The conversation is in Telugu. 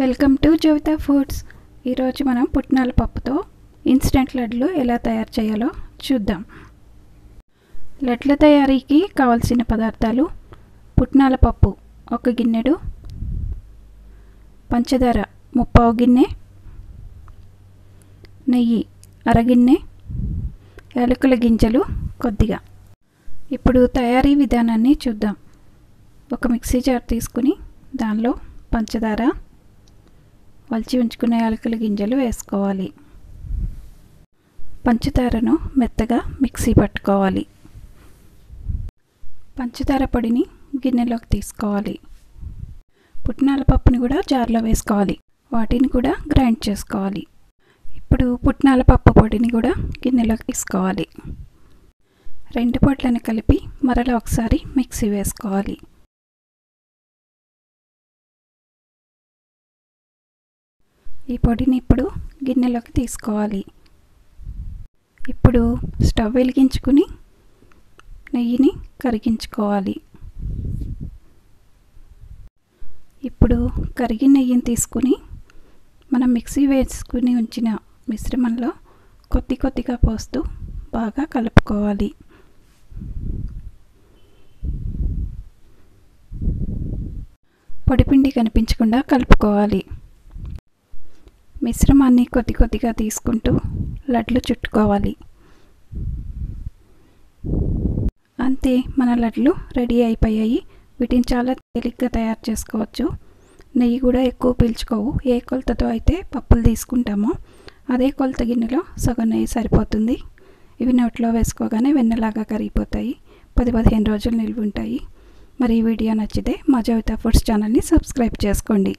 Welcome to జవితా foods. ఈరోజు మనం పుట్నాల పప్పుతో ఇన్స్టెంట్ లడ్లు ఎలా తయారు చేయాలో చూద్దాం. లడ్ల తయారీకి కావాల్సిన పదార్థాలు: పుట్నాల పప్పు 1 గిన్నెడు, పంచదార 3/4 గిన్నె, నెయ్యి 1/2 గిన్నె, యాలకుల గింజలు కొద్దిగా. ఇప్పుడు తయారీ విధానాన్ని చూద్దాం. ఒక మిక్సీ జార్ తీసుకుని దానిలో పంచదార, వలిచి ఉంచుకున్న యాలకుల గింజలు వేసుకోవాలి. పంచదారను మెత్తగా మిక్సీ పట్టుకోవాలి. పంచదార పొడిని గిన్నెలోకి తీసుకోవాలి. పుట్నాల పప్పుని కూడా జార్లో వేసుకోవాలి. వాటిని కూడా గ్రైండ్ చేసుకోవాలి. ఇప్పుడు పుట్నాల పప్పు పొడిని కూడా గిన్నెలోకి తీసుకోవాలి. 2 పొట్లను కలిపి మరలా ఒకసారి మిక్సీ వేసుకోవాలి. ఈ పొడిని ఇప్పుడు గిన్నెలోకి తీసుకోవాలి. ఇప్పుడు స్టవ్ వెలిగించుకుని నెయ్యిని కరిగించుకోవాలి. ఇప్పుడు కరిగిన నెయ్యిని తీసుకుని మనం మిక్సీ వేసుకుని ఉంచిన మిశ్రమంలో కొద్దిగా పోస్తూ బాగా కలుపుకోవాలి. పొడిపిండి కనిపించకుండా కలుపుకోవాలి. మిశ్రమాన్ని కొద్దిగా తీసుకుంటూ లడ్లు చుట్టుకోవాలి. అంతే, మన లడ్లు రెడీ అయిపోయాయి. వీటిని చాలా తేలిగ్గా తయారు చేసుకోవచ్చు. నెయ్యి కూడా ఎక్కువ పీల్చుకోవు. ఏ కొలతతో అయితే పప్పులు తీసుకుంటామో అదే కొలత గిన్నెలో సగం నెయ్యి సరిపోతుంది. ఇవి నోట్లో వేసుకోగానే వెన్నలాగా కరిగిపోతాయి. 10-15 రోజులు నిల్వ ఉంటాయి. మరి ఈ వీడియో నచ్చితే మా జవితా ఫుడ్స్ ఛానల్ని సబ్స్క్రైబ్ చేసుకోండి.